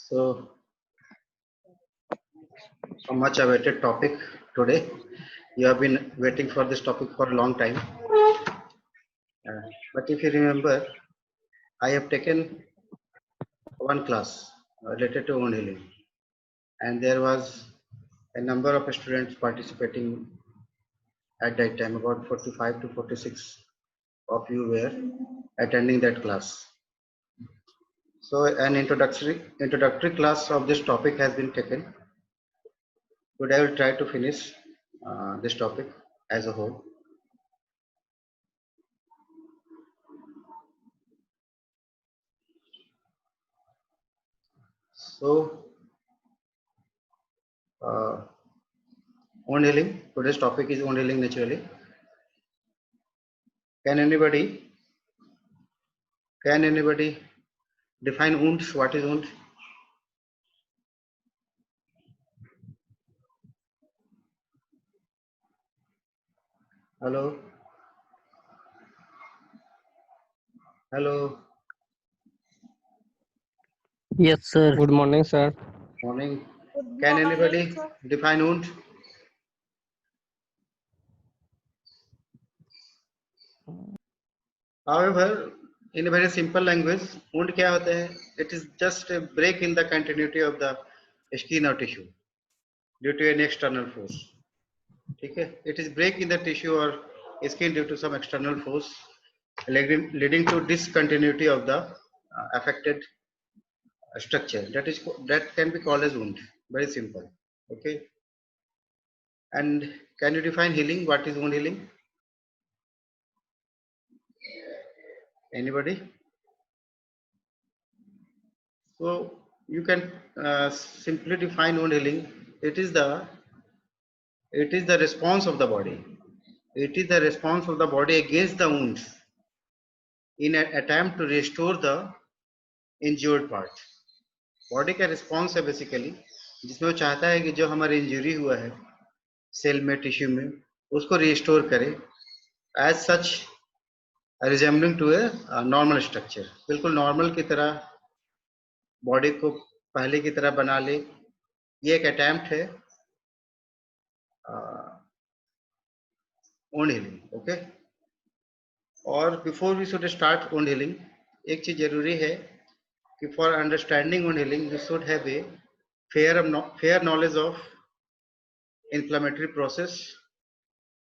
So, a much awaited topic today. You have been waiting for this topic for a long time. But if you remember, I have taken one class related to wound healing, and there was a number of students participating at that time. About 45 to 46 of you were attending that class. So, an introductory class of this topic has been taken. Today, I will try to finish this topic as a whole. So, wound healing. Today's topic is wound healing naturally. Can anybody define wounds? What is wound? Hello? Hello? Yes, sir. Good morning, sir. Morning. Can anybody define wound? However, in a very simple language, wound क्या होता है? It is just a break in the continuity of the skin or tissue due to an external force. ठीक है? It is break in the tissue or skin due to some external force leading to discontinuity of the affected structure. That can be called as wound. Very simple. Okay. And can you define healing? What is wound healing? Anybody? So you can simply define wound healing. It is the response of the body. It is the response of the body against the wounds in an attempt to restore the injured part. Body का response है basically, जिसमें वो चाहता है कि जो हमारा injury हुआ है सेल में, टिश्यू में, उसको रिस्टोर करे as such resembling to a normal structure. बिल्कुल नॉर्मल की तरह बॉडी को पहले की तरह बना ले. ये एक अटेम्प्ट है wound healing. ओके. और before we should start wound healing, एक चीज जरूरी है कि for understanding wound healing you should have a fair knowledge of inflammatory process,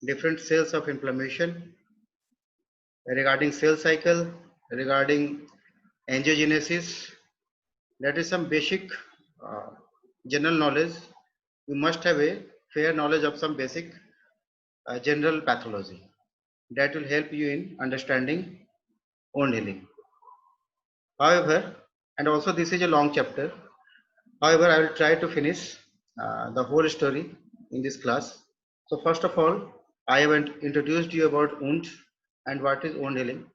different cells of inflammation, regarding cell cycle, regarding angiogenesis. That is some basic general knowledge. You must have a fair knowledge of some basic general pathology. That will help you in understanding wound healing. However, and also this is a long chapter. However, I will try to finish the whole story in this class. So first of all, I have introduced you about wound and what is wound healing.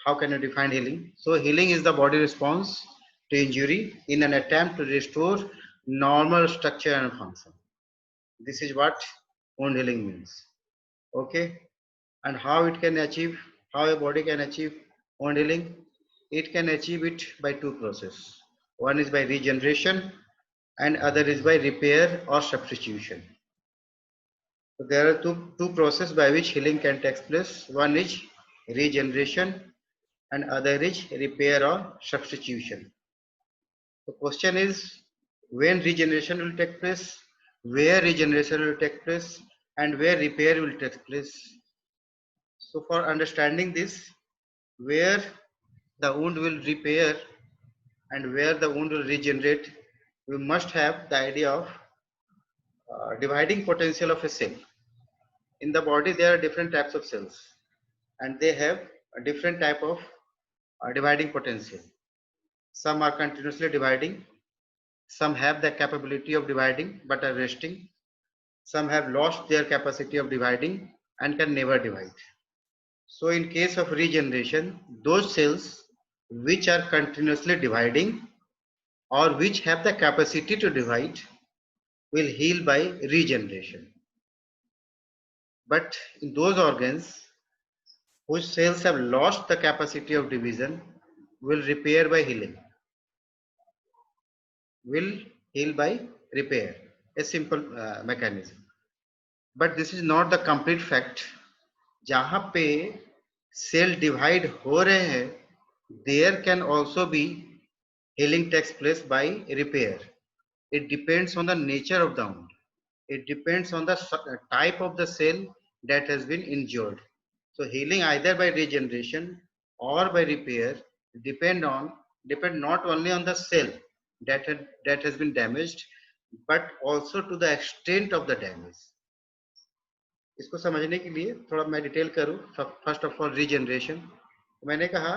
How can you define healing? So healing is the body response to injury in an attempt to restore normal structure and function. This is what wound healing means. Okay. And how it can achieve, how a body can achieve wound healing? It can achieve it by two processes. One is by regeneration and other is by repair or substitution. So there are two processes by which healing can take place. One is regeneration and other is repair or substitution. The question is when regeneration will take place, where regeneration will take place, and where repair will take place. So for understanding this, where the wound will repair and where the wound will regenerate, we must have the idea of dividing potential of a cell. In the body, there are different types of cells and they have a different type of dividing potential. Some are continuously dividing, some have the capability of dividing but are resting, some have lost their capacity of dividing and can never divide. So in case of regeneration, those cells which are continuously dividing or which have the capacity to divide will heal by regeneration. But in those organs whose cells have lost the capacity of division will repair by healing. will heal by repair, a simple mechanism. But this is not the complete fact. जहाँ पे cell divide हो रहे हैं, there can also be healing takes place by repair. It depends on the nature of the wound. It depends on the type of the cell that has been injured. So healing either by regeneration or by repair depend not only on the cell that has been damaged, but also to the extent of the damage. इसको समझने के लिए थोड़ा मैं detail करूं. First of all regeneration. मैंने कहा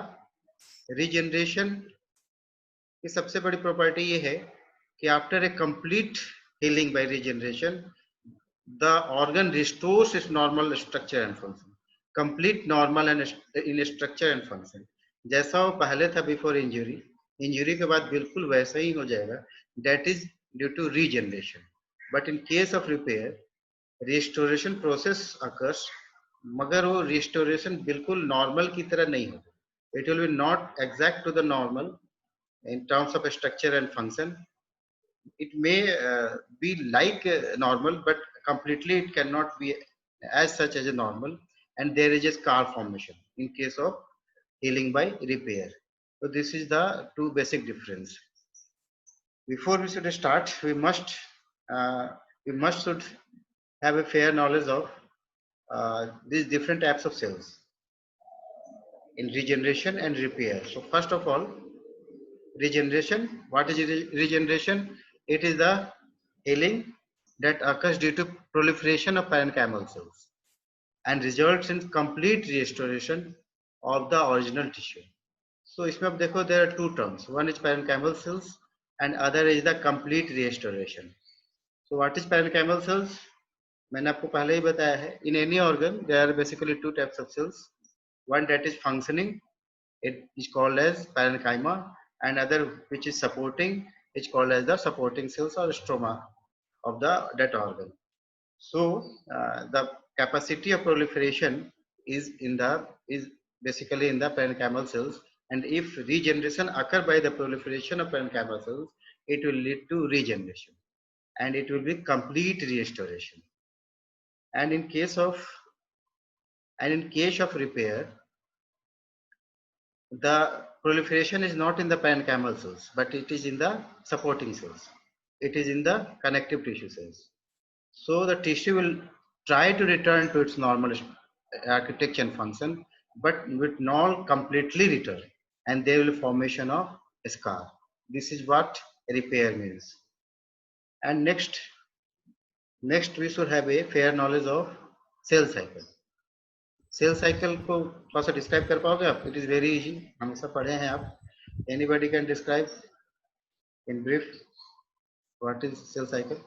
regeneration की सबसे बड़ी प्रॉपर्टी ये है कि after a complete healing by regeneration, the organ restores its normal structure and function, complete normal and in structure and function. जैसा वो पहले था बिफोर इंजरी, इंजरी के बाद बिल्कुल वैसा ही हो जाएगा. That is due to regeneration. But in case of repair, restoration process occurs, मगर वो रिस्टोरेशन बिल्कुल नॉर्मल की तरह नहीं होगा. It will be not exact to the normal in terms of structure and function. It may be like normal, but completely it cannot be as such as a normal, and there is a scar formation in case of healing by repair. So this is the two basic difference. Before we should start, uh, we must should have a fair knowledge of these different types of cells in regeneration and repair. So first of all, regeneration. What is regeneration? It is the healing that occurs due to proliferation of parenchymal cells and results in complete restoration of the original tissue. So इसमें अब देखो, there are two terms. One is parenchymal cells and other is the complete restoration. So what is parenchymal cells? मैंने आपको पहले ही बताया है. In any organ, there are basically two types of cells. One that is functioning, it is called as parenchyma, and other which is supporting is called as the supporting cells or stroma of that organ. So the capacity of proliferation is basically in the parenchymal cells, and if regeneration occur by the proliferation of parenchymal cells, it will lead to regeneration and it will be complete restoration. And in case of repair, the proliferation is not in the parenchymal cells, but it is in the supporting cells. It is in the connective tissue cells. So the tissue will try to return to its normal architecture and function, but will not completely return, and there will be formation of a scar. This is what repair means. And next we should have a fair knowledge of cell cycle. Cell cycle को थोड़ा सा describe कर पाओगे आप? It is very easy, हमेशा पढ़े हैं आप. Anybody can describe in brief what is cell cycle?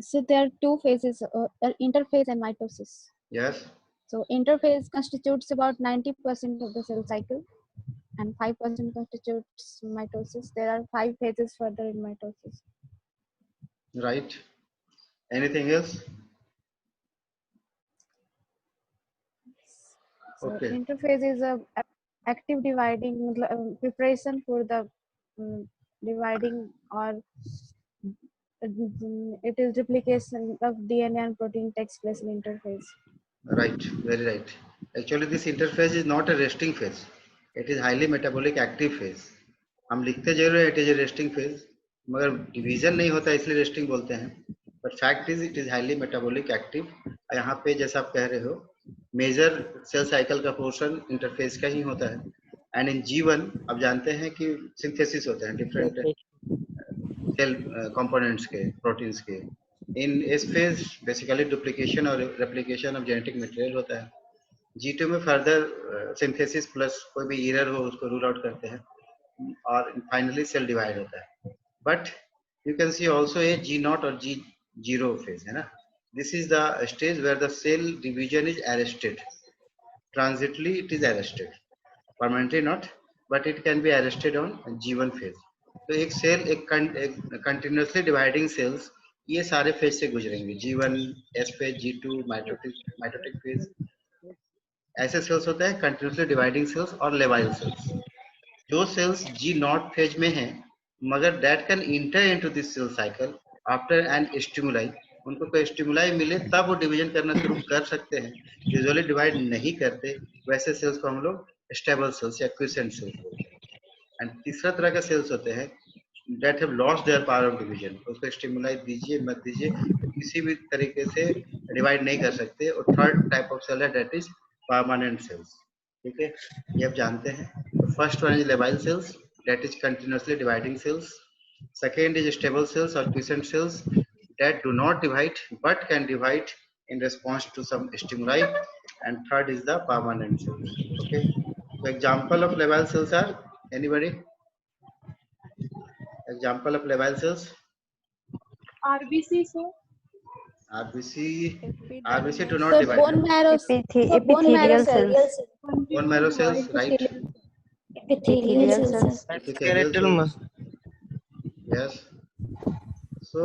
So there are two phases, interphase and mitosis. Yes. So interphase constitutes about 90% of the cell cycle and 5% constitutes mitosis. There are 5 phases further in mitosis. Right. Anything else? So Okay. interphase is a active dividing preparation for the dividing, or it is replication of DNA and protein takes place in interphase. Right, very right. Actually this interphase is not a resting phase. It is highly metabolic active phase. हम लिखते जरूर है it is a resting phase, मगर division नहीं होता इसलिए resting बोलते हैं. But fact is it is highly metabolic active. यहाँ पे जैसा आप कह रहे हो, मेजर सेल साइकिल का पोर्शन इंटरफेस का ही होता है. एंड इन जीवन आप जानते हैं कि सिंथेसिस होते हैं डिफरेंट सेल कंपोनेंट्स के, प्रोटीन्स के. इन एस फेज बेसिकली डुप्लीकेशन और रेप्लिकेशन ऑफ जेनेटिक मटेरियल होता है. G2 में फर्दर सिंथेसिस प्लस कोई भी एरर हो उसको रूल आउट करते हैं और फाइनली सेल डिवाइड होता है. But you can see also a G0 और G0 फेज है ना. This is the stage where the cell division is arrested. Transiently it is arrested, permanently not, but it can be arrested on G1 phase. तो एक cell एक continuously dividing sales ये सारे phase से गुजरेंगे. G1, S phase, G2, mitotic phase. ऐसे cells होते हैं कंटिन्यूसली डिवाइडिंग सेल्स और लेवाइल सेल्स. जो सेल्स जी नॉट फेज में हैं मगर that can enter into this cell cycle after an stimuli, उनको कोई स्टिमुलाई मिले तब वो डिवीजन करना शुरू कर सकते हैं, यूजुअली डिवाइड नहीं करते, वैसे सेल्स को हम लोग स्टेबल सेल्स या क्विसेंट सेल्स बोलते हैं। एंड तीसरा तरह के सेल्स होते हैं that have lost their power of division, उसको स्टिमुलाई दीजिए मत दीजिए तो किसी भी तरीके से डिवाइड नहीं कर सकते, और थर्ड टाइप ऑफ सेल है दैट इज परमानेंट सेल्स। ठीक है, ये आप जानते हैं। तो first one is labile cells that is continuously dividing cells, second is stable cells और quiescent cells that do not divide but can divide in response to some stimuli, and third is the permanent cells. Okay, so example of labile cells are, anybody? Example of labile cells? RBC, sir. RBC do not So divide. bone marrow, Epithelial cells. Bone marrow cells, right? Epithelial cells. Epithelial cells. Yes. So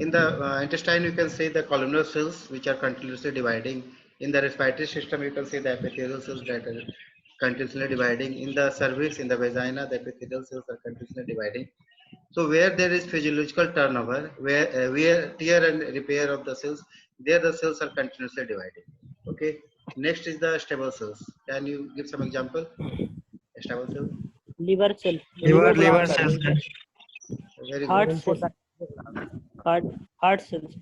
in the intestine you can see the columnar cells which are continuously dividing. In the respiratory system you can see the epithelial cells that are continuously dividing. In the cervix, in the vagina, the epithelial cells are continuously dividing. So where there is physiological turnover, where tear and repair of the cells, there the cells are continuously dividing. Okay. Next is the stable cells. Can you give some example? Stable cells. liver cell, liver cells, Very heart good. cell, heart cells,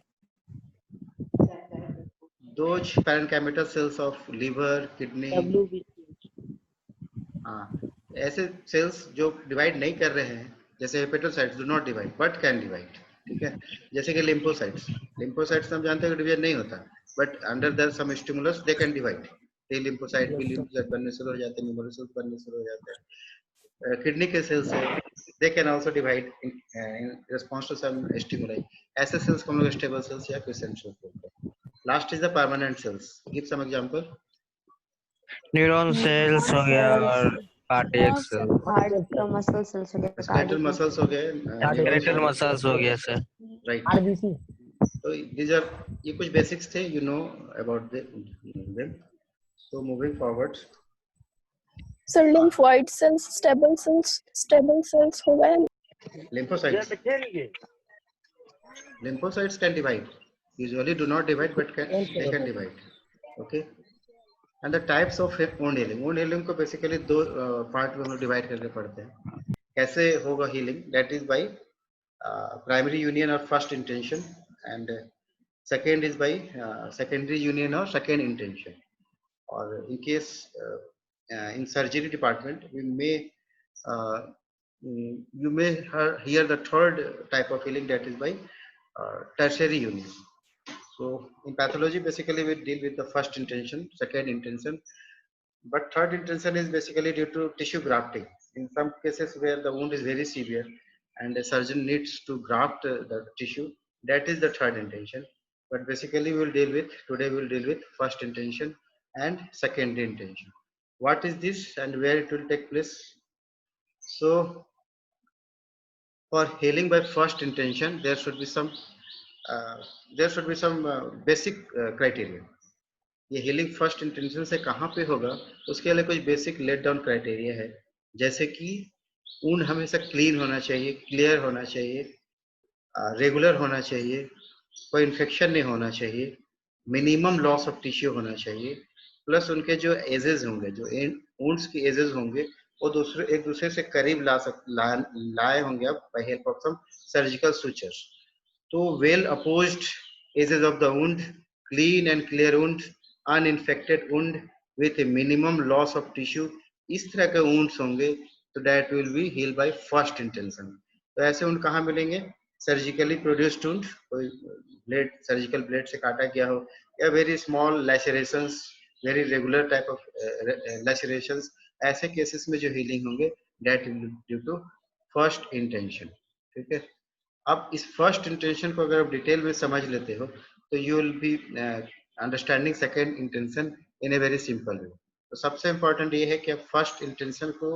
Those parenchymal cells of liver, kidney, WBC, हाँ, ऐसे sales जो divide नहीं कर रहे हैं, जैसे hepatocytes do not divide but can divide. ठीक है, जैसे कि लिम्फोसाइट्स हम जानते हैं कि डिवीजन नहीं होता, but under the some stimulus they can divide. T lymphocyte, B lymphocyte बनने शुरू हो जाते हैं, मेमोरी सेल्स बनने शुरू हो जाते हैं। किडनी के सेल्स है, they can also divide in response to some stimuli. ऐसे सेल्स को हम लोग स्टेबल सेल्स या क्विसेंट सेल्स बोलते हैं। Last is the permanent cells. Give some example. Neuron cells हो गया और cardiac cell, Heart muscle cells हो गया, स्केलेटल cardiac मसल्स हो गए, स्केलेटल मसल्स हो गया सर। राइट। RBC, तो these are, ये कुछ बेसिक्स थे, you know about them. So moving forward, So lymphoid cells, stable cells हो गए. lymphocytes can divide, usually do not divide but they can divide. Okay, and the types of wound healing को basically दो part में हम divide करके पढ़ते हैं। कैसे होगा healing? That is by primary union or first intention, and second is by secondary union or second intention. Or in case in surgery department we may you may hear the third type of healing, that is by tertiary union. So in pathology basically we deal with the first intention, second intention, but third intention is basically due to tissue grafting. In some cases where the wound is very severe and a surgeon needs to graft the tissue, that is the third intention. But basically today we'll deal with first intention and second intention. What is this and where it will take place? So for healing by first intention there should be some basic criteria. ये healing first intention से कहाँ पे होगा उसके लिए कुछ basic let down criteria है, जैसे कि ऊन हमेशा क्लीन होना चाहिए, क्लियर होना चाहिए, रेगुलर होना चाहिए, कोई इन्फेक्शन नहीं होना चाहिए, मिनिमम लॉस ऑफ टिश्यू होना चाहिए, प्लस उनके जो एजेस होंगे, जो ऊंड्स की एजेस होंगे वो एक दूसरे से करीब लाए होंगे आप by help of some surgical sutures. तो well apposed edges of the wound, clean and clear wound, uninfected wound with a minimum loss of tissue, इस तरह के वुंड्स होंगे तो that will be heal by first intention. तो ऐसे wound कहाँ मिलेंगे? सर्जिकली प्रोड्यूस्ड वुंड, कोई ब्लेड, सर्जिकल ब्लेड से काटा गया हो, या very small lacerations, very regular type of lacerations, ऐसे केसेस में जो हीलिंग होंगे that will due to first intention. ठीक है, अब इस फर्स्ट इंटेंशन को अगर आप डिटेल में समझ लेते हो तो you will be understanding second intention in a very simple way. तो सबसे इम्पोर्टेंट ये है कि आप फर्स्ट इंटेंशन को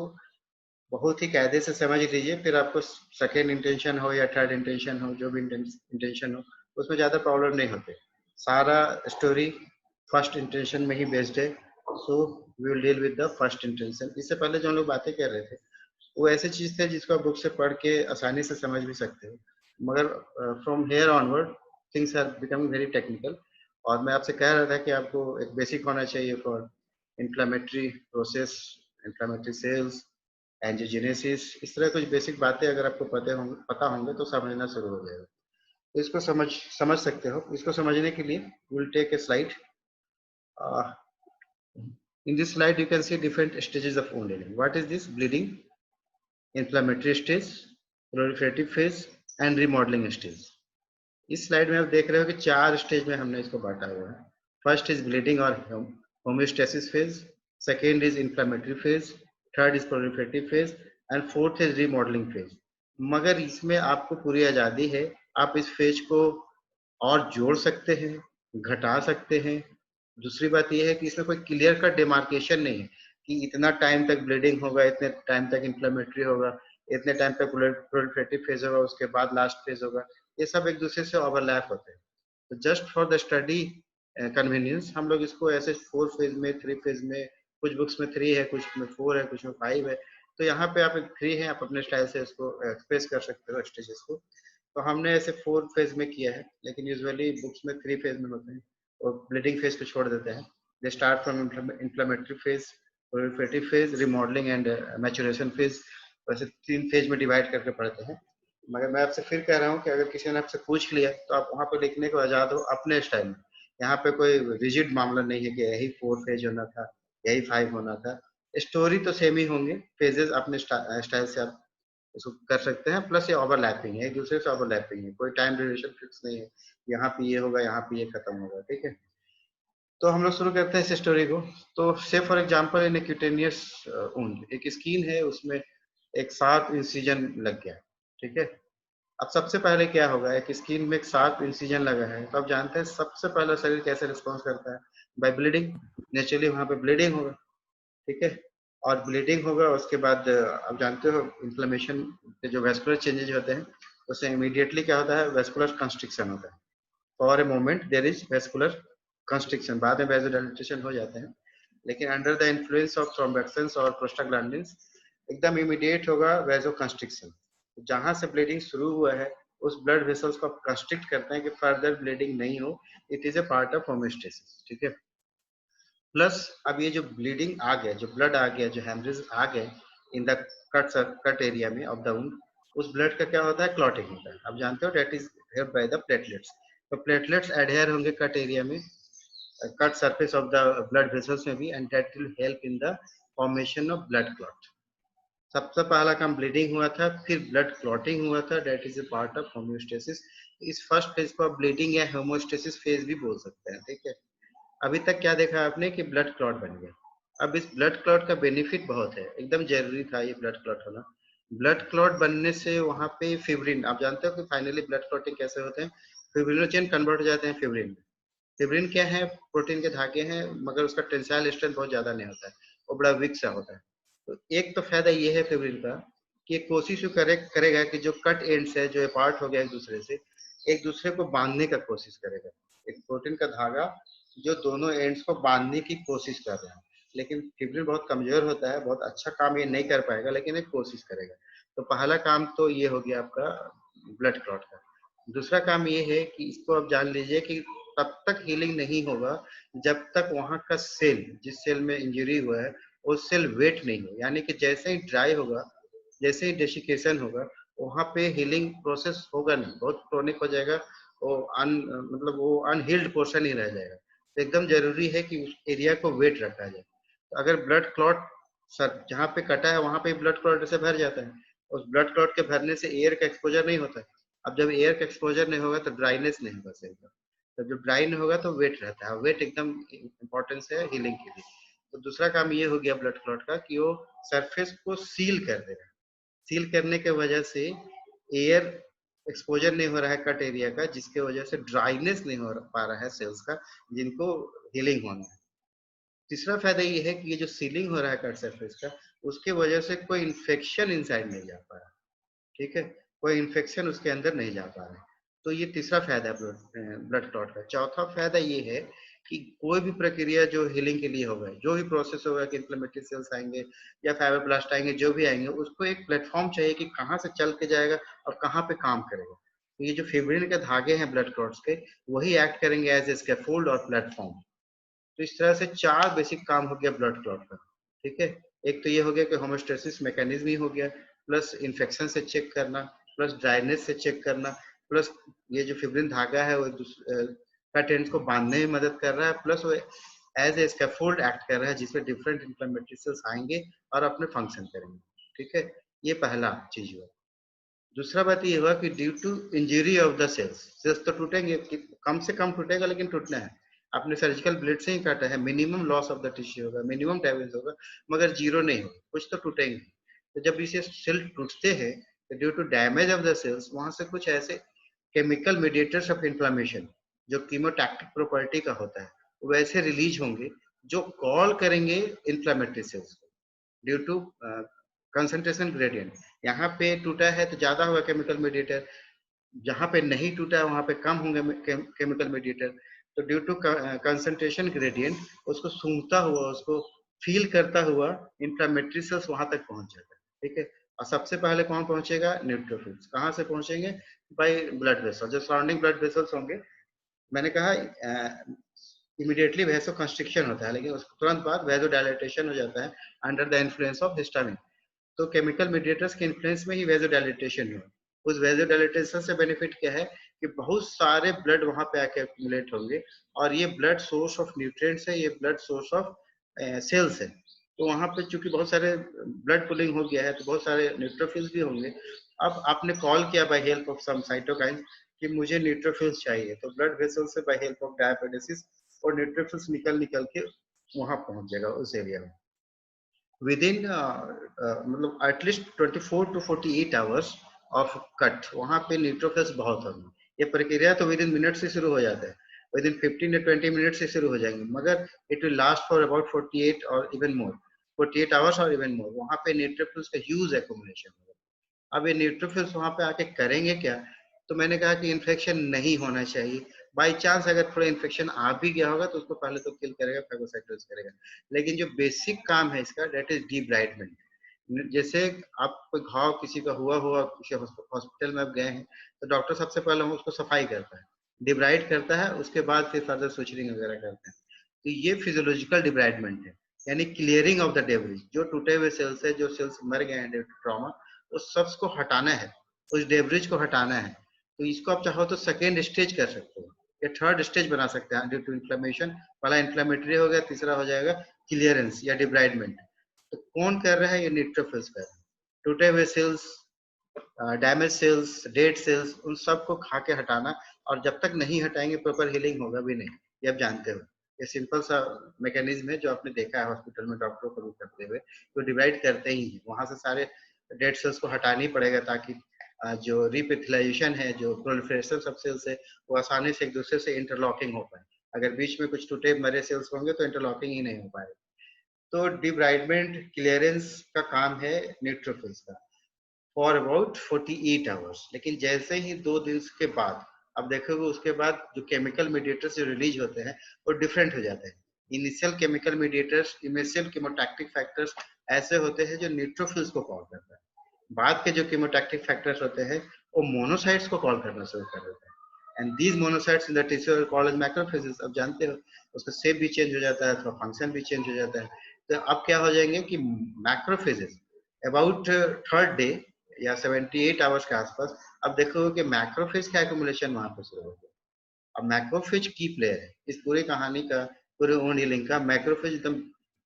बहुत ही कायदे से समझ लीजिए, फिर आपको सेकेंड इंटेंशन हो या थर्ड इंटेंशन हो, जो भी इंटेंशन हो उसमें ज़्यादा प्रॉब्लम नहीं होते। सारा स्टोरी फर्स्ट इंटेंशन में ही बेस्ड है। So we will deal with the first intention. इससे पहले जो हम लोग बातें कर रहे थे वो ऐसी चीज थे जिसको आप बुक से पढ़ के आसानी से समझ भी सकते हो, मगर from here onward things are becoming very technical. और मैं आपसे कह रहा था कि आपको एक बेसिक होना चाहिए for inflammatory process, inflammatory cells, angiogenesis, इस तरह कुछ बेसिक बातें अगर आपको पता होंगे तो समझना शुरू हो जाएगा। तो इसको समझ सकते हो। इसको समझने के लिए will take a slide. In this slide you can see different stages of wound healing. What is this? Bleeding, inflammatory stage, proliferative phase and remodeling stage. इस स्लाइड में आप देख रहे हो कि 4 स्टेज में हमने इसको बांटा हुआ है। फर्स्ट इज ब्लीडिंग और homeostasis phase, second is inflammatory phase, third is proliferative phase and fourth is remodelling phase. मगर इसमें आपको पूरी आजादी है, आप इस फेज को और जोड़ सकते हैं, घटा सकते हैं। दूसरी बात यह है कि इसमें कोई क्लियर कट डिमार्केशन नहीं है कि इतना टाइम तक ब्लीडिंग होगा, इतने टाइम तक इंफ्लेमेटरी होगा, इतने टाइम तक प्रोलिफरेटिव फेज होगा, उसके बाद लास्ट फेज होगा। ये सब एक दूसरे से ओवरलैप होते हैं। तो just for the study convenience हम लोग इसको ऐसे 4 फेज में, 3 फेज में, कुछ बुक्स में 3 है, कुछ में 4 है, कुछ में 5 है। तो यहाँ पे आप 3 है, आप अपने स्टाइल से इसको एक्सप्रेस कर सकते हो स्टेजेस को। तो हमने ऐसे 4 फेज में किया है, लेकिन यूजुअली बुक्स में 3 फेज में होते हैं और ब्लीडिंग फेज को छोड़ देते हैं। They start from inflammatory phase, proliferative phase, remodelling and maturation phase. वैसे 3 फेज में डिवाइड करके पढ़ते हैं। मगर मैं आपसे फिर कह रहा हूँ कि अगर किसी ने आपसे पूछ लिया तो आप वहाँ पे लिखने को आजाद हो अपने स्टाइल में। यहाँ पे कोई रिजिड मामला नहीं है कि यही 4 फेज होना था, यही 5 होना था। स्टोरी तो सेम ही होंगे, फेजेस अपने स्टाइल से आप इसको कर सकते हैं। प्लस ये ओवरलैपिंग है, एक दूसरे से ओवरलैपिंग है, कोई टाइम ड्यूरेशन फिक्स नहीं है, यहाँ पे ये होगा, यहाँ पे ये खत्म होगा। ठीक है, तो हम लोग शुरू करते हैं इस स्टोरी को। तो से for example in cutaneous wound, एक स्किन है, उसमें एक शार्प इंसिजन लग गया। ठीक है, अब सबसे पहले क्या होगा, एक स्किन में एक शार्प इंसिजन लगा है तो आप जानते हैं सबसे पहले शरीर कैसे रिस्पॉन्स करता है, बाय ब्लीडिंग। नेचुरली वहां पे ब्लीडिंग होगा। ठीक है, और ब्लीडिंग होगा, उसके बाद आप जानते हो इन्फ्लेमेशन के जो वेस्कुलर चेंजेज होते हैं उससे इमीडिएटली क्या होता है, वेस्कुलर कंस्ट्रिक्शन होता है। For a moment there is vascular constriction, बाद में वेसोडाइलेशन हो जाते हैं, लेकिन under the influence of thromboxanes और प्रोस्टाग्लैंडिन्स एकदम इमीडिएट होगा वेसो कंस्ट्रिक्शन। जहां से ब्लीडिंग शुरू हुआ है उस ब्लड वेसल्स को आप कंस्ट्रिक्ट करते हैं कि फर्दर ब्लीडिंग नहीं हो। It is a part of homeostasis. ठीक है, प्लस अब ये जो ब्लीडिंग आ गया, जो ब्लड आ गया, जो हेमरेज आ गए इन द कट एरिया में ऑफ द वुंड, उस ब्लड का क्या होता है, क्लॉटिंग होता है। आप जानते हो that is help by the platelets. तो प्लेटलेट्स एडहेयर होंगे कट एरिया में, cut surface of the blood vessels में भी, and that will help in the formation of blood clot. सबसे पहला काम ब्लीडिंग हुआ था, फिर ब्लड क्लॉटिंग हुआ था, that is a part of homeostasis. इस फर्स्ट फेज को आप ब्लीडिंग या होम्योस्टेसिस फेज भी बोल सकते हैं। ठीक है, अभी तक क्या देखा आपने कि ब्लड क्लॉट बन गया। अब इस ब्लड क्लॉट का बेनिफिट बहुत है, एकदम जरूरी था ये ब्लड क्लॉट होना। ब्लड क्लॉट बनने से वहां पे फिब्रिन, आप जानते हो कि फाइनली ब्लड क्लॉटिंग कैसे होते हैं, फिब्रिनोजेन कन्वर्ट हो जाते हैं फिब्रिन में। फिब्रिन क्या है, प्रोटीन के धागे हैं, मगर उसका टेंसाइल स्ट्रेंथ बहुत ज्यादा नहीं होता है, वो बड़ा वीक सा होता है। तो एक तो फायदा ये है फिब्रिन का कि ये कोशिश करेगा कि जो कट एंड्स है, जो अपार्ट हो गया एक दूसरे से, एक दूसरे को बांधने का कोशिश करेगा। एक प्रोटीन का धागा जो दोनों एंड्स को बांधने की कोशिश कर रहा है, लेकिन फिब्रिन बहुत कमजोर होता है, बहुत अच्छा काम ये नहीं कर पाएगा, लेकिन एक कोशिश करेगा। तो पहला काम तो ये हो गया आपका ब्लड क्लॉट का। दूसरा काम ये है कि इसको आप जान लीजिए कि तब तक हीलिंग नहीं होगा जब तक वहां का सेल, जिस सेल में इंजरी हुआ है, वो सेल वेट नहीं हो। यानी कि जैसे ही ड्राई होगा, जैसे ही डेसिकेशन होगा, वहां पे हीलिंग प्रोसेस होगा नहीं, बहुत क्रोनिक हो जाएगा, वो मतलब वो अनहील्ड पोर्शन ही रह जाएगा। तो एकदम जरूरी है कि उस एरिया को वेट रखा जाए। तो अगर ब्लड क्लॉट सर जहाँ पे कटा है वहां पे ब्लड क्लॉट से भर जाता है, उस ब्लड क्लॉट के भरने से एयर का एक्सपोजर नहीं होता है। अब जब एयर का एक्सपोजर नहीं होगा तो ड्राइनेस नहीं होगा सेल का। तो जब ड्राई नहीं होगा तो वेट रहता है, वेट एकदम इंपॉर्टेंस है हीलिंग के लिए। तो दूसरा काम ये हो गया ब्लड क्लॉट का कि वो सरफेस को सील कर देगा। सील करने के वजह से एयर एक्सपोजर नहीं हो रहा है कट एरिया का, जिसके वजह से ड्राइनेस नहीं हो पा रहा है सेल्स का, जिनको हीलिंग होना है। तीसरा फायदा ये है कि ये जो सीलिंग हो रहा है कट सरफेस का, उसके वजह से कोई इन्फेक्शन इनसाइड नहीं जा पा रहा। ठीक है, कोई इन्फेक्शन उसके अंदर नहीं जा पा रहा है। तो ये तीसरा फायदा है ब्लड क्लॉट का। चौथा फायदा ये है कि कोई भी प्रक्रिया जो हीलिंग के लिए होगा, जो भी प्रोसेस होगा कि इन्फ्लेमेटरी सेल्स आएंगे या फाइब्रोब्लास्ट आएंगे, जो भी आएंगे, उसको एक प्लेटफॉर्म चाहिए कि कहाँ से चल के जाएगा और कहाँ पे काम करेगा। तो ये जो फिब्रिन के धागे हैं ब्लड क्लॉट्स के, वही एक्ट करेंगे एज ए स्कैफोल्ड और प्लेटफॉर्म। तो इस तरह से 4 बेसिक काम हो गया ब्लड क्लॉट का। ठीक है, एक तो ये हो गया कि होमोस्टेसिस मैकेनिज्म ही हो गया, प्लस इन्फेक्शन से चेक करना, प्लस ड्राइनेस से चेक करना, प्लस ये जो फिब्रिन धागा है वो टेंस को बांधने में मदद कर रहा है, प्लस वो एज ए स्कैफोल्ड एक्ट कर रहा है जिसमें डिफरेंट इन्फ्लेमेटरी सेल्स आएंगे और अपने फंक्शन करेंगे। ठीक है, ये पहला चीज हुआ। दूसरा बात ये हुआ कि due to injury of the cells तो टूटेंगे, कम से कम टूटेगा लेकिन टूटना है। आपने सर्जिकल ब्लेड से ही काटा है, minimum loss of the tissue होगा, मिनिमम डैमेज होगा, मगर जीरो नहीं होगा, कुछ तो टूटेंगे। तो जब इसे सेल टूटते हैं तो due to damage of the cells वहां से कुछ ऐसे केमिकल मीडिएटर्स ऑफ इन्फ्लेमेशन जो कीमोटैक्टिक प्रॉपर्टी का होता है वैसे रिलीज होंगे जो कॉल करेंगे इन्फ्लेमेटरी सेल्स को ड्यू टू कंसंट्रेशन ग्रेडियंट। यहाँ पे टूटा है तो ज्यादा होगा केमिकल मीडिएटर, जहाँ पे नहीं टूटा है वहां पे कम होंगे केमिकल मीडिएटर। तो ड्यू टू कंसंट्रेशन ग्रेडियंट उसको सूंघता हुआ, उसको फील करता हुआ इन्फ्लेमेटरी सेल्स वहां तक पहुंच जाता है। ठीक है, और सबसे पहले कौन पहुंचेगा? न्यूट्रोफिल्स। कहाँ से पहुंचेंगे? बाय ब्लड वेसल, जो सराउंडिंग ब्लड वेसल्स होंगे। मैंने कहा इमीडिएटली वैसो कंस्ट्रिक्शन होता है, लेकिन उसके तुरंत बाद वैसो डायलेटेशन हो जाता है under the influence of histamine. तो केमिकल मीडिएटर्स के इन्फ्लुएंस में ही वैसो डायलेटेशन हुआ। उस वैसो डायलेटेशन से बेनिफिट क्या है कि बहुत सारे ब्लड वहां पे आके एक्यूमुलेट होंगे, और ये ब्लड सोर्स ऑफ न्यूट्रिएंट्स है, ये ब्लड सोर्स ऑफ सेल्स है। तो वहां पे चूंकि बहुत सारे ब्लड पुलिंग हो गया है तो बहुत सारे न्यूट्रोफिल्स भी होंगे। अब आपने कॉल किया by help of some cytokine कि मुझे न्यूट्रोफिल्स चाहिए, तो ब्लड वेसल से बाय हेल्प ऑफ डायपेडेसिस और न्यूट्रोफिल्स निकल के वहां पहुंच जाएगा उस एरिया में विद इन मतलब at least 24 to 48 hours of cut. वहां पे न्यूट्रोफिल्स बहुत होंगे। ये प्रक्रिया तो विद इन मिनट से शुरू हो जाता है, विद इन 15 to 20 मिनट से शुरू हो जाएंगे, मगर it will last for about 48 और इवन मोर, 48 आवर्स और इवन मोर। वहां पे न्यूट्रोफिल्स का ह्यूज एक्यूमुलेशन होगा। अब ये न्यूट्रोफिल्स वहां पे आके करेंगे क्या? तो मैंने कहा कि इन्फेक्शन नहीं होना चाहिए। बाई चांस अगर थोड़ा इन्फेक्शन आ भी गया होगा तो उसको पहले तो किल करेगा, फेगोसाइटोसिस करेगा। लेकिन जो बेसिक काम है इसका दैट इज डिब्राइडमेंट। जैसे आप घाव किसी का हुआ किसी हॉस्पिटल में आप गए हैं तो डॉक्टर सबसे पहले उसको सफाई करता है, डिब्राइड करता है, उसके बाद फिर फर्दर सुचरिंग वगैरह करते हैं। तो ये फिजियोलॉजिकल डिब्राइडमेंट है, यानी क्लियरिंग ऑफ द डेब्रिज। जो टूटे हुए सेल्स है, जो सेल्स मर गए हैं ड्यू टू ट्रॉमा, उस सबस को हटाना है, उस डेब्रिज को हटाना है। तो इसको आप चाहो तो सेकेंड स्टेज कर सकते हो या थर्ड स्टेज बना सकते हैं ड्यू टू इन्फ्लेमेशन। पहला इन्फ्लेमेटरी हो गया, तीसरा हो जाएगा क्लियरेंस या डिब्राइडमेंट। तो कौन कर रहा है? ये न्यूट्रोफिल्स कर रहे हैं। टूटे हुए cells, damage cells, dead cells, उन सबको खा के हटाना, और जब तक नहीं हटाएंगे प्रॉपर हीलिंग होगा भी नहीं। ये आप जानते हो, ये सिंपल सा मैकेनिज्म है जो आपने देखा है हॉस्पिटल में डॉक्टरों को भी करते हुए। तो डिवाइड करते ही है, वहां से सारे डेड सेल्स को हटाना ही पड़ेगा ताकि जो रिपेथिलाइजेशन है, जो प्रोलिफरेशन सब सेल्स है, वो आसानी से एक दूसरे से इंटरलॉकिंग हो पाए। अगर बीच में कुछ टूटे मरे सेल्स होंगे तो इंटरलॉकिंग ही नहीं हो पाएगा। तो डिब्राइडमेंट क्लियरेंस का काम है न्यूट्रोफिल्स का फॉर अबाउट 48 आवर्स। लेकिन जैसे ही 2 दिन के बाद अब देखोगे उसके बाद जो केमिकल मीडिएटर्स जो रिलीज होते हैं वो डिफरेंट हो जाते हैं। Initial chemical mediators, initial chemotactic factors ऐसे होते हैं जो न्यूट्रोफिल्स को कॉल करता है। बाद के जो कीमोटैक्टिक फैक्टर्स होते हैं वो मोनोसाइट्स को कॉल करना शुरू कर देते हैं, and these monocytes in the tissue are called as macrophages. अब जानते हो उसका शेप भी चेंज हो जाता है, थोड़ा फंक्शन भी चेंज हो जाता है। तो अब क्या हो जाएंगे कि मैक्रोफेजेस अबाउट थर्ड डे या 78 आवर्स के आसपास अब देखो कि मैक्रोफेज का एक्यूमुलेशन वहां पर शुरू हो गया। अब मैक्रोफेज की प्लेयर है इस पूरी कहानी का, पूरे वुंड हीलिंग का। मैक्रोफेज एकदम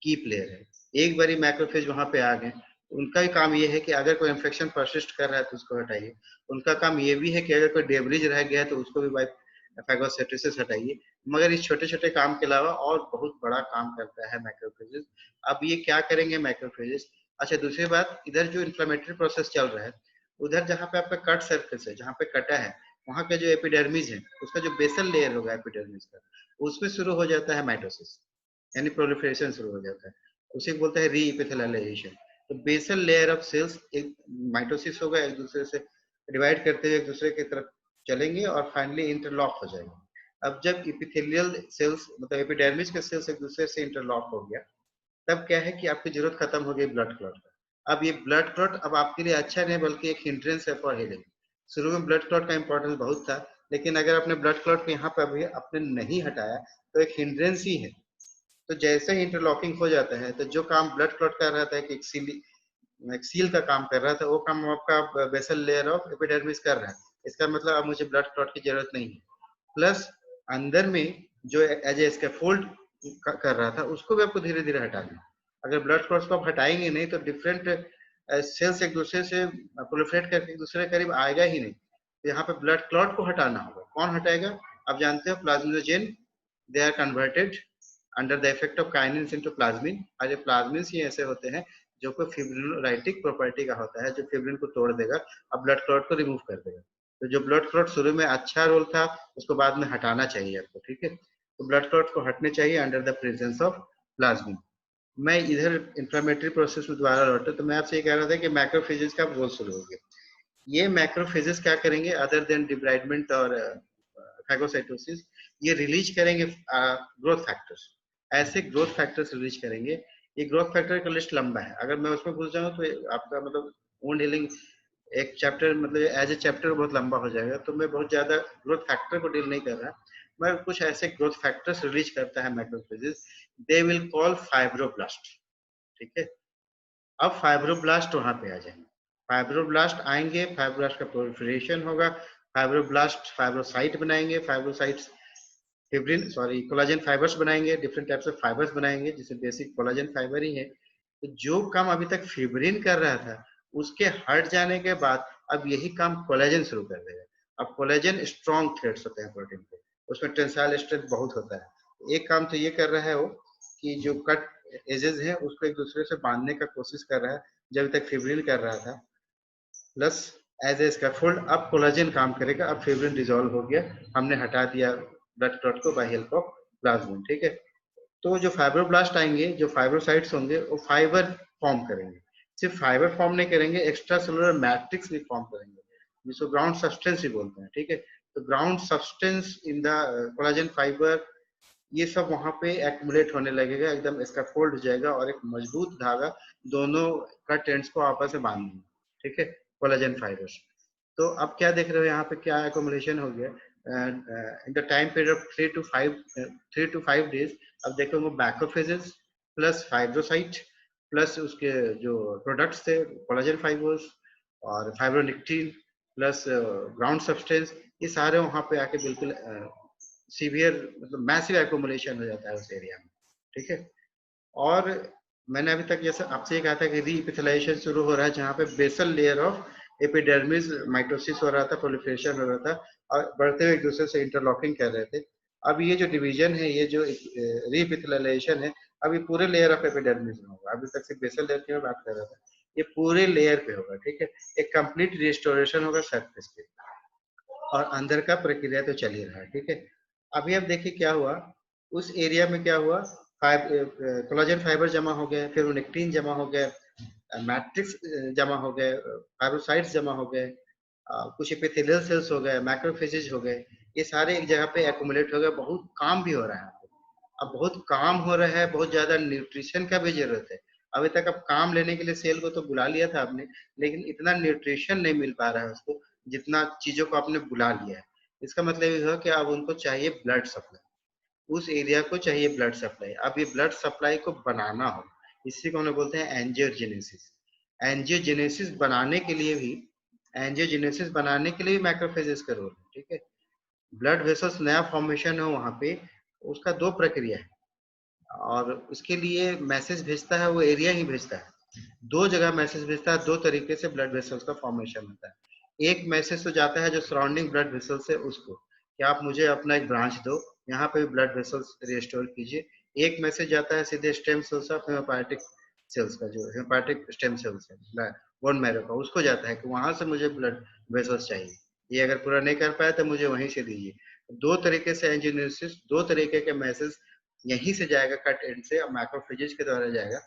की प्लेयर है। एक बारी मैक्रोफेज वहां पे आ गए, उनका ही काम ये है कि अगर कोई इन्फेक्शन परसिस्ट कर रहा है तो उसको हटाइए। उनका काम ये भी है कि अगर कोई डेब्रिज रह गया है तो उसको भी बाय फैगोसाइटोसिस हटाइए। मगर इस छोटे छोटे काम के अलावा और बहुत बड़ा काम करता है मैक्रोफेजेस। अब ये क्या करेंगे मैक्रोफेजेस? अच्छा, दूसरी बात, इधर जो इन्फ्लेमेटरी प्रोसेस चल रहा है, उधर जहाँ पे आपका कट सरफेस है, जहाँ पे कटा है, वहां का जो एपिडर्मिस है, उसका जो बेसल लेयर होगा एपिडर्मिस का, उसमें शुरू हो जाता है माइटोसिस, यानी प्रोलिफरेशन शुरू हो जाता है। उसे बोलते हैं रीएपिथेलाइजेशन। तो बेसल लेयर ऑफ सेल्स एक माइटोसिस होगा, एक दूसरे से डिवाइड करते हुए एक दूसरे की तरफ चलेंगे और फाइनली इंटरलॉक हो जाएंगे। अब जब इपिथेलियल सेल्स मतलब एपिडर्मिस के सेल्स एक दूसरे से इंटरलॉक हो गया, तब क्या है कि आपकी जरूरत खत्म हो गई ब्लड क्लॉट का। अब ये ब्लड क्लॉट अब आपके लिए अच्छा नहीं बल्कि एक हिंड्रेंस है फॉर हीलिंग। शुरू में ब्लड क्लॉट का इंपॉर्टेंस बहुत था, लेकिन अगर आपने ब्लड क्लॉट को यहाँ पे अभी आपने नहीं हटाया तो एक हिंड्रेंस ही है। तो जैसे ही इंटरलॉकिंग हो जाता है तो जो काम ब्लड क्लॉट कर रहा था कि एक सील का काम कर रहा था, वो काम आपका बेसल लेयर ऑफ एपिडर्मिस कर रहा है। इसका मतलब अब मुझे ब्लड क्लॉट की जरूरत नहीं है। प्लस अंदर में जो एज ए स्कैफोल्ड कर रहा था उसको भी आपको धीरे धीरे हटाना। अगर ब्लड क्लॉट्स को आप हटाएंगे नहीं तो डिफरेंट सेल्स एक दूसरे से प्रोलिफरेट करके एक दूसरे के करीब आएगा ही नहीं। तो यहाँ पे ब्लड क्लॉट को हटाना होगा। कौन हटाएगा? आप जानते हो plasminogen, they are converted under the effect of kinins into plasmin. और ये प्लाज्मिन ही ऐसे होते हैं जो कोई फिब्रिनोलाइटिक प्रॉपर्टी का होता है, जो फिब्रिन को तोड़ देगा और ब्लड क्लॉट को रिमूव कर देगा। तो जो ब्लड क्लॉट शुरू में अच्छा रोल था उसको बाद में हटाना चाहिए आपको, ठीक है। तो ब्लड क्लॉट को हटने चाहिए under the presence of plasmin. मैं इधर इंफ्लेमेटरी प्रोसेस में दोबारा लौटा, तो मैं आपसे ये कह रहा था कि मैक्रोफेजेस का रोल शुरू हो गया। ये मैक्रोफेजेस क्या करेंगे अदर देन डिब्राइडमेंट और फैगोसाइटोसिस? ये रिलीज करेंगे ग्रोथ फैक्टर्स। ऐसे ग्रोथ फैक्टर्स रिलीज करेंगे। ये ग्रोथ फैक्टर का लिस्ट लंबा है, अगर मैं उसमें घुस जाऊं तो आपका मतलब वुंड हीलिंग एक चैप्टर मतलब एज ए चैप्टर बहुत लंबा हो जाएगा। तो मैं बहुत ज्यादा ग्रोथ फैक्टर को डील नहीं कर रहा, मैं कुछ ऐसे ग्रोथ फैक्टर्स रिलीज करता है macrophages, they will call fibroblast, ठीक है। अब फाइब्रोब्लास्ट वहां पे आ जाएंगे। फाइब्रोब्लास्ट आएंगे, फाइब्रोब्लास्ट का प्रोलिफरेशन होगा, फाइब्रोब्लास्ट फाइब्रोसाइट बनाएंगे, फाइब्रोसाइट्स फिब्रिन कोलाजन फाइबर्स बनाएंगे, डिफरेंट टाइप्स ऑफ फाइबर्स बनाएंगे जिससे बेसिक कोलाजन फाइबर ही है। तो जो काम अभी तक फिब्रिन कर रहा था उसके हट जाने के बाद अब यही काम कोलाजन शुरू कर देगा। अब कोलाजन स्ट्रॉन्ग थ्रेड्स होते हैं प्रोटीन के, उसमें टेंसाइल स्ट्रेंथ बहुत होता है। एक काम तो ये कर रहा है वो कि जो कट एजेस है उसको एक दूसरे से बांधने का कोशिश कर रहा है जब तक फिब्रिन कर रहा था। प्लस एज ए स्कैफोल्ड अब कोलाजन काम करेगा। अब फिब्रिन डिसॉल्व हो गया, हमने हटा दिया ब्लड क्लॉट को बाय हेल्प ऑफ प्लाज्मिन, ठीक है। तो जो फाइब्रोब्लास्ट आएंगे, जो फाइब्रोसाइट्स होंगे वो फाइबर फॉर्म करेंगे। सिर्फ फाइबर फॉर्म नहीं करेंगे, एक्स्ट्रा सेलुलर मैट्रिक्स भी फॉर्म करेंगे जिसको ग्राउंड सब्सटेंस भी बोलते हैं, ठीक है। तो ground substance in the collagen fibre ये सब वहां पे एक्युमुलेट होने लगेगा, एकदम स्कैफोल्ड हो जाएगा और एक मजबूत धागा दोनों का टेंट्स को आपस में बांध देंगे, ठीक है, कोलाजन फाइबर्स। तो अब क्या देख रहे हो यहाँ पे क्या एक्युमुलेशन हो गया in the time period of 3 to 5 days. अब देखोगे मैक्रोफेजेस प्लस फाइब्रोसाइट प्लस उसके जो प्रोडक्ट्स थे कोलाजन फाइबर्स और फाइब्रोनिक्टिन प्लस ग्राउंड सब्सटेंस, ये सारे वहां पे आके बिल्कुल सीवियर मतलब मैसिव एक्युमुलेशन हो जाता है उस एरिया में, ठीक है। और मैंने अभी तक जैसे आपसे कहा था कि रीइपिथेलाइजेशन शुरू हो रहा है जहाँ पे basal layer of epidermis mitosis हो रहा था, प्रोलिफरेशन हो रहा था और बढ़ते हुए एक दूसरे से इंटरलॉकिंग कर रहे थे। अब ये जो डिवीजन है, ये जो रीइपिथेलाइजेशन है, अब ये पूरे लेयर ऑफ एपिडर्मिस में होगा। अभी तक सिर्फ बेसल लेयर की मैं बात कर रहा था, ये पूरे लेयर पे होगा, ठीक है। एक कंप्लीट रिस्टोरेशन होगा सरफेस पे और अंदर का प्रक्रिया तो चल ही रहा है, ठीक है। अभी अब देखिए क्या हुआ उस एरिया में, क्या हुआ कोलाजन फाइबर जमा हो गए, फिर नेक्टिन जमा हो गए, मैट्रिक्स जमा हो गए, फाइब्रोसाइट्स जमा हो गए, कुछ एपिथेलियल सेल्स हो गए, मैक्रोफेजेज हो गए, ये सारे एक जगह पे एक्युमुलेट हो गए। बहुत काम भी हो रहा है। अब बहुत काम हो रहा है, बहुत ज्यादा न्यूट्रिशन का भी जरूरत है। अभी तक अब काम लेने के लिए सेल को तो बुला लिया था आपने, लेकिन इतना न्यूट्रिशन नहीं मिल पा रहा है उसको जितना चीजों को आपने बुला लिया है। इसका मतलब ये हुआ कि अब उनको चाहिए ब्लड सप्लाई, उस एरिया को चाहिए ब्लड सप्लाई। अब ये ब्लड सप्लाई को बनाना हो, इसी को हम बोलते हैं एंजियोजेनेसिस। एंजियोजेनेसिस बनाने के लिए भी मैक्रोफेजेस का रोल है, ठीक है। ब्लड वेसल्स नया फॉर्मेशन हो वहां पे, उसका दो प्रक्रिया है और उसके लिए मैसेज भेजता है वो एरिया ही भेजता है। दो जगह मैसेज भेजता है, दो तरीके से ब्लड वेसल्स का फॉर्मेशन होता है। एक मैसेज तो जाता है जो सराउंडिंग ब्लड वेसल्स है उसको, कि आप मुझे अपना एक ब्रांच दो, यहाँ पे ब्लड वेसल्स रिस्टोर कीजिए। एक मैसेज जाता है सीधे स्टेम सेल्स ऑफ हेमोपाइटिक सेल्स का, जो हेमोपाइटिक स्टेम सेल्स है बोन मैरो का, उसको जाता है कि वहां से मुझे ब्लड वेसल्स चाहिए, ये अगर पूरा नहीं कर पाया तो मुझे वहीं से दीजिए। दो तरीके से एंजियोजेनेसिस, दो तरीके के मैसेज यहीं से जाएगा कट एंड से और मैक्रोफेजेज के द्वारा जाएगा।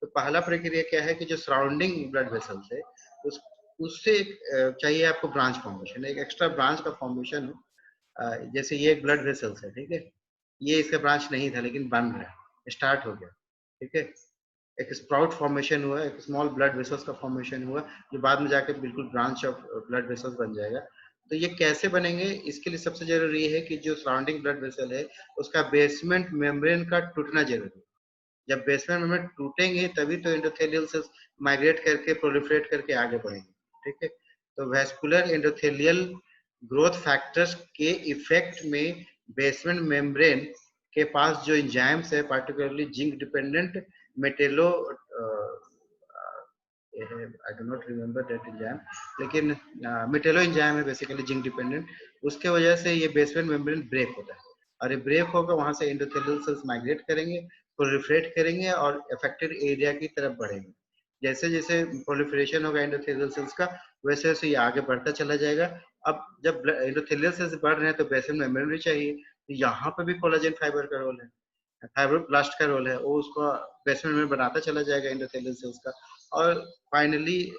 तो पहला प्रक्रिया क्या है कि जो सराउंडिंग ब्लड वेसल्स है उससे चाहिए आपको ब्रांच फॉर्मेशन, एक एक्स्ट्रा ब्रांच का फॉर्मेशन हो जैसे ये एक ब्लड वेसल्स है, ठीक है, ये इसका ब्रांच नहीं था लेकिन बन रहा है, स्टार्ट हो गया, ठीक है, एक स्प्राउट फॉर्मेशन हुआ, एक स्मॉल ब्लड वेसल्स का फॉर्मेशन हुआ जो बाद में जाकर बिल्कुल ब्रांच ऑफ ब्लड वेसल्स बन जाएगा। तो ये कैसे बनेंगे, इसके लिए सबसे जरूरी है कि जो सराउंडिंग ब्लड वेसल है उसका बेसमेंट मेम्ब्रेन का टूटना जरूरी है। जब बेसमेंट मेम्ब्रेन टूटेंगे तभी तो एंडोथेलियल सेल्स माइग्रेट करके प्रोलिफरेट करके आगे बढ़ेंगे, ठीक है। तो वैस्कुलर एंडोथेलियल ग्रोथ फैक्टर्स के इफेक्ट में बेसमेंट मेम्ब्रेन के पास जो एंजाइम्स है, particularly zinc dependent metallo I do not remember that enzyme, लेकिन मेटेलो एंजाइम है बेसिकली जिंक डिपेंडेंट, उसके वजह से ये बेसमेंट मेम्ब्रेन ब्रेक होता है और ये ब्रेक होकर वहां से एंडोथेलियल सेल्स माइग्रेट करेंगे, प्रोलिफरेट करेंगे और अफेक्टेड एरिया की तरफ बढ़ेंगे। जैसे जैसे प्रोलिफरेशन होगा एंडोथेलियल सेल्स का वैसे वैसे ये आगे बढ़ता चला जाएगा। अब जब एंडोथेलियल सेल्स बढ़ रहे हैं तो बेसमेंट मेम्ब्रेन भी चाहिए, तो यहाँ पे भी कोलाजन फाइबर का रोल है, फाइब्रोब्लास्ट का रोल है, वो उसको बेसमेंट में बनाता चला जाएगा एंडोथेलियल सेल्स का, और फाइनली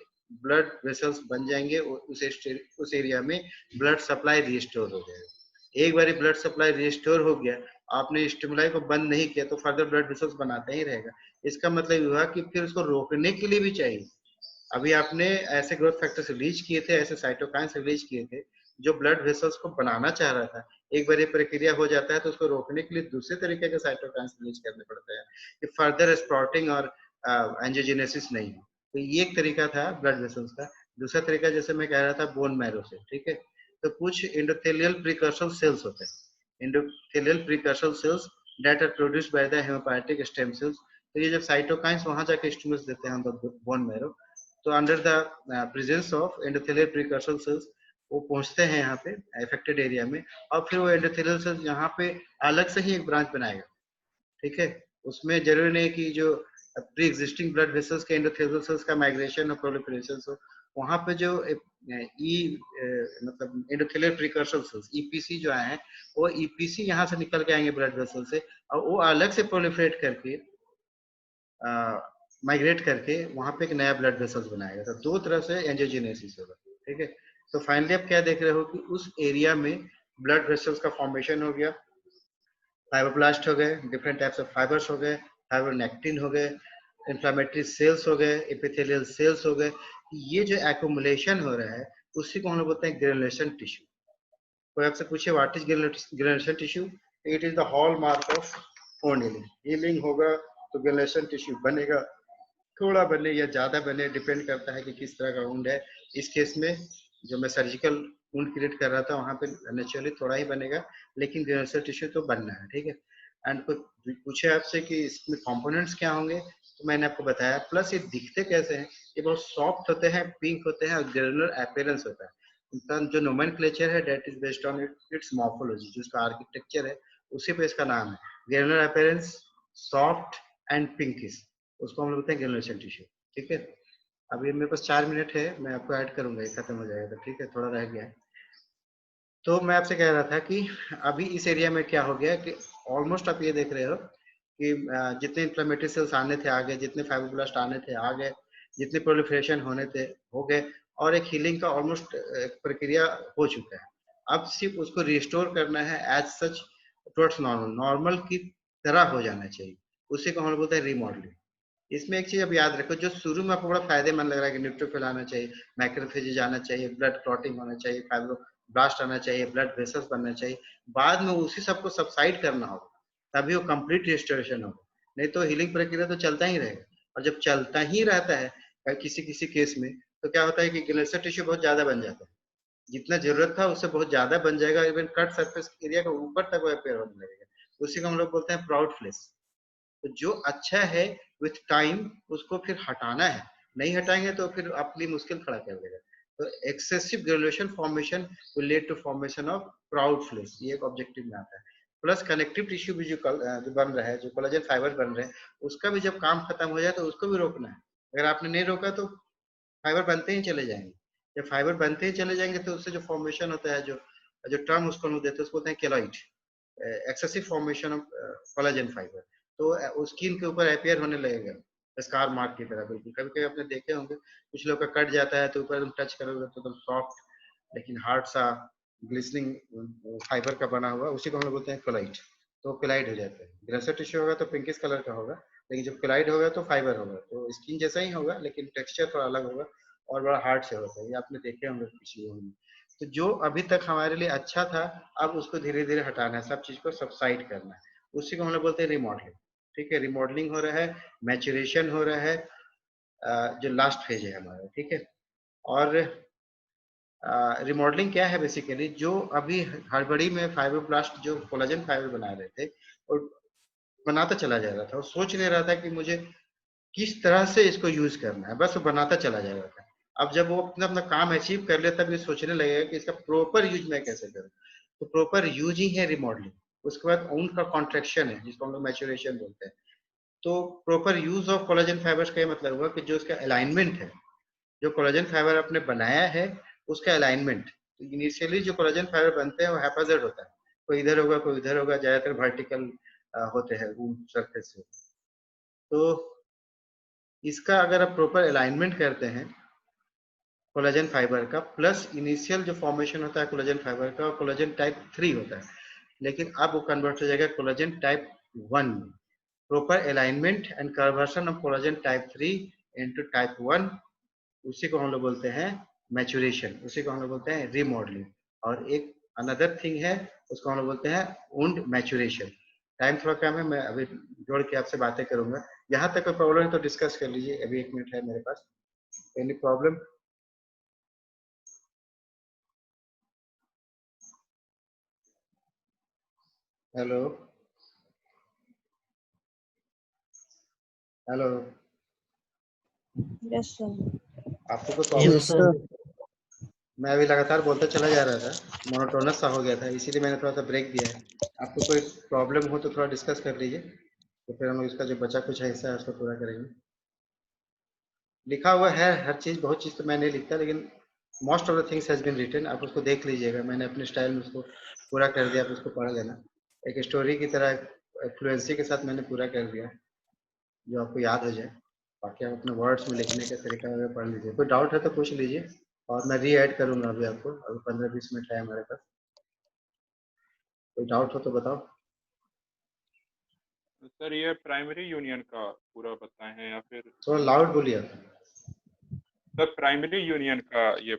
ब्लड वेसल्स बन जाएंगे, उस एरिया में ब्लड सप्लाई रिस्टोर हो जाएगा। एक बार ब्लड सप्लाई रिस्टोर हो गया, आपने स्टिमुलाई को बंद नहीं किया तो फर्दर ब्लड वेसल्स बनाता ही रहेगा। इसका मतलब हुआ कि फिर उसको रोकने के लिए भी चाहिए, अभी आपने ऐसे ग्रोथ फैक्टर्स रिलीज किए थे, ऐसे साइटोकाइंस रिलीज किए थे जो ब्लड वेसल्स को बनाना चाह रहा था, एक बार ये प्रक्रिया हो जाता है तो उसको रोकने के लिए दूसरे तरीके के साइटोकाइंस रिलीज करने पड़ते हैं कि फर्दर स्प्राउटिंग और एंजियोजेनेसिस नहीं हो। तो ये एक तरीका था ब्लड वेसल्स का। दूसरा तरीका जैसे मैं कह रहा था बोन मैरो से, ठीक है, तो कुछ एंडोथेलियल प्रीकर्सर सेल्स होते हैं, endothelial precursor cells that are produced by the hemopoietic stem cells. तो ये जब साइटोकाइंस वहां जाके स्टिमुलस देते हैं बोन मैरो, तो under the presence of endothelial precursor cells वो पहुंचते हैं यहाँ पे अफेक्टेड एरिया में, और फिर वो एंडोथेलियल सेल्स यहाँ पे अलग से ही एक ब्रांच बनाएगा, ठीक है। उसमें जरूरी नहीं कि जो प्री एग्जिस्टिंग ब्लड वेसल्स के एंडोथेलियल सेल्स का माइग्रेशन और प्रोलिफरेशन हो, वहां पे जो मतलब एंडोथेलियल प्रीकर्सर सेल्स ईपीसी जो आए हैं वो ईपीसी यहाँ से निकल के आएंगे ब्लड वेसल से, और वो अलग से प्रोलिफरेट करके माइग्रेट करके वहां पे एक नया ब्लड वेसल्स बनाएगा। तो दो तरह से एंजियोजेनेसिस होगा, ठीक है। तो फाइनली आप क्या देख रहे हो कि उस एरिया में ब्लड वेसल्स का फॉर्मेशन हो गया, फाइब्रोब्लास्ट हो गए, डिफरेंट टाइप्स ऑफ फाइबर्स हो गए, फाइब्रोनेक्टिन हो गए, इंफ्लेमेटरी सेल्स हो गए, एपिथेलियल सेल्स हो गए। ये जो एक्युमुलेशन हो रहा है उसी को हम लोग बोलते हैं ग्रेनुलेशन टिश्यू। कोई आपसे पूछे what is granulation tissue, it is the hallmark of wound healing. Healing होगा तो ग्रेनुलेशन टिश्यू बनेगा, थोड़ा बने या ज्यादा बने, डिपेंड करता है कि किस तरह का वुंड है। इस केस में जो मैं सर्जिकल वुंड क्रिएट कर रहा था वहां पे नेचुरली थोड़ा ही बनेगा, लेकिन ग्रेनुलर टिश्यू तो बनना है, ठीक है। एंड कोई पूछे आपसे कि इसमें कंपोनेंट्स क्या होंगे, तो मैंने आपको बताया। प्लस ये दिखते कैसे हैं, ये बहुत सॉफ्ट होते हैं, पिंक होते हैं और ग्रेनुलर अपीयरेंस होता है। इनका जो नोमेनक्लेचर है that is based on it's morphology, जो इसका आर्किटेक्चर है उसी पे इसका नाम है। Granular appearance, soft and pinkish, उसको हम लोग बोलते हैं ग्रेनुलेशन टिश्यू, ठीक है। अभी मेरे पास 4 मिनट है, मैं आपको ऐड करूंगा, ये खत्म हो जाएगा, ठीक है, थोड़ा रह गया है। तो मैं आपसे कह रहा था कि अभी इस एरिया में क्या हो गया कि ऑलमोस्ट आप ये देख रहे हो कि जितने इन्फ्लेमेटरी सेल्स आने थे आ गए, जितने फाइब्रोब्लास्ट आने थे आ गए, जितने प्रोलिफरेशन होने थे हो गए, और एक हीलिंग का ऑलमोस्ट प्रक्रिया हो चुका है। अब सिर्फ उसको रिस्टोर करना है as such towards normal, normal की तरह हो जाना चाहिए, उसी को हम लोग बोलते हैं रीमॉडलिंग। इसमें एक चीज अब याद रखो, जो शुरू में आपको बड़ा फायदेमंद लग रहा है कि न्यूट्रोफिल आना चाहिए, मैक्रोफेजेज आना चाहिए, ब्लड क्लॉटिंग होना चाहिए, फाइब्रोब्लास्ट आना चाहिए, ब्लड वेसल्स बनना चाहिए, बाद में उसी सबको सबसाइड करना होगा, तभी वो कंप्लीट रिस्टोरेशन होगा। नहीं तो हीलिंग प्रक्रिया तो चलता ही रहेगा, और जब चलता ही रहता है किसी किसी केस में, तो क्या होता है कि ग्लेसर टिश्यू बहुत ज्यादा बन जाता है, जितना जरूरत था उससे बहुत ज्यादा बन जाएगा, इवन कट सरफेस एरिया के ऊपर तक वो अपेयर होने लगेगा, उसी को हम लोग बोलते हैं प्राउड फ्लेश। तो जो अच्छा है विथ टाइम उसको फिर हटाना है, नहीं हटाएंगे तो फिर अपनी मुश्किल खड़ा कर देगा। तो excessive granulation formation will lead to formation of proud flesh, ये एक ऑब्जेक्टिव में आता है। प्लस कनेक्टिव टिश्यू भी जो बन रहा है, जो कोलाजन फाइबर बन रहे हैं, उसका भी जब काम खत्म हो जाए तो उसको भी रोकना है। अगर आपने नहीं रोका तो फाइबर बनते ही चले जाएंगे, जब फाइबर बनते ही चले जाएंगे तो उससे जो फॉर्मेशन होता है, जो जो टर्म उसको हम लोग देते हैं उसको बोलते हैं keloid, excessive formation of collagen fibre. तो स्किन के ऊपर अपियर होने लगेगा स्कार मार्क की तरह, बिल्कुल। कभी कभी आपने देखे होंगे कुछ लोग का कट जाता है तो ऊपर एकदम टच करोगे तो एकदम सॉफ्ट लेकिन हार्ड सा ग्लिसनिंग फाइबर का बना हुआ, उसी को हम लोग बोलते हैं कोलाइट। तो कोलाइट हो जाता है। ग्रेसर टिश्यू होगा तो पिंकिश कलर का होगा, लेकिन जब कोलाइट होगा तो फाइबर होगा, तो स्किन जैसा ही होगा लेकिन टेक्सचर थोड़ा अलग होगा और बड़ा हार्ड से होता है। ये आपने देखे होंगे टिश्यू में। तो जो अभी तक हमारे लिए अच्छा था, अब उसको धीरे धीरे हटाना है, सब चीज को सबसाइड करना है, उसी को हम लोग बोलते हैं रिमॉडलिंग। ठीक है, रिमॉडलिंग हो रहा है, मैचुरेशन हो रहा है, जो लास्ट फेज है हमारा। ठीक है, और रिमॉडलिंग क्या है बेसिकली, जो अभी हड़बड़ी में फाइब्रोब्लास्ट जो कोलाजन फाइबर बना रहे थे और बनाता चला जा रहा था, वो सोच नहीं रहा था कि मुझे किस तरह से इसको यूज करना है, बस वो बनाता चला जा रहा था। अब जब वो अपना अपना काम अचीव कर लेता, तब ये सोचने लगेगा कि इसका प्रॉपर यूज मैं कैसे करूं। तो प्रॉपर यूज ही है रिमॉडलिंग। उसके बाद ऊन का कॉन्ट्रेक्शन है, जिसको हम लोग मैच्योरेशन बोलते हैं। तो proper use of collagen fibres का ये मतलब हुआ कि जो उसका अलाइनमेंट है, जो कोलाजन फाइबर आपने बनाया है उसका अलाइनमेंट। तो इनिशियली जो कोलाजन फाइबर बनते हैं वो हैप्पैज़ार्ड होता है, कोई इधर होगा कोई इधर होगा, ज्यादातर वर्टिकल होते हैं वून सरफेस से। तो इसका अगर आप प्रॉपर अलाइनमेंट करते हैं कोलाजन फाइबर का, प्लस इनिशियल जो फॉर्मेशन होता है कोलाजन फाइबर का, कोलाजन टाइप 3 होता है, लेकिन अब वो कन्वर्ट हो जाएगा कोलाजन टाइप 1 में। Proper alignment and conversion of collagen type 3 into type 1, उसी को हम लोग बोलते हैं मैचुरेशन, उसी को हम लोग बोलते हैं रिमॉडलिंग। और एक अनदर थिंग है, उसको हम लोग बोलते हैं वुंड मैचुरेशन। टाइम थोड़ा कम है, मैं अभी जोड़ के आपसे बातें करूंगा। यहाँ तक कोई प्रॉब्लम है तो डिस्कस कर लीजिए, अभी 1 मिनट है मेरे पास। Any problem? Hello hello, Yes, sir. आपको कोई प्रॉब्लम? Yes, sir. मैं अभी लगातार बोलता चला जा रहा था, मोनोटोनस सा हो गया था, इसीलिए मैंने थोड़ा सा ब्रेक दिया है। आपको कोई प्रॉब्लम हो तो थोड़ा डिस्कस कर लीजिए, तो फिर हम लोग इसका जो बचा कुछ है हिस्सा है उसको पूरा करेंगे। लिखा हुआ है हर चीज, बहुत चीज तो मैं नहीं लिखता, लेकिन most of the things has been written. आप उसको देख लीजिएगा, मैंने अपने स्टाइल में उसको पूरा कर दिया, आप उसको पढ़ लेना। एक स्टोरी की तरह फ्लुएंसी के साथ मैंने पूरा कर दिया, जो आपको याद हो जाए। बाकी आप अपने वर्ड्स में लिखने का तरीका वगैरह पढ़ लीजिए। कोई डाउट है तो पूछ लीजिए, और मैं री ऐड करूंगा अभी आपको। अभी 15-20 मिनट है हमारे पास, कोई डाउट हो तो बताओ। सर ये प्राइमरी यूनियन का पूरा बताए हैं या फिर? थोड़ा लाउड बोलिए आप। सर प्राइमरी यूनियन का ये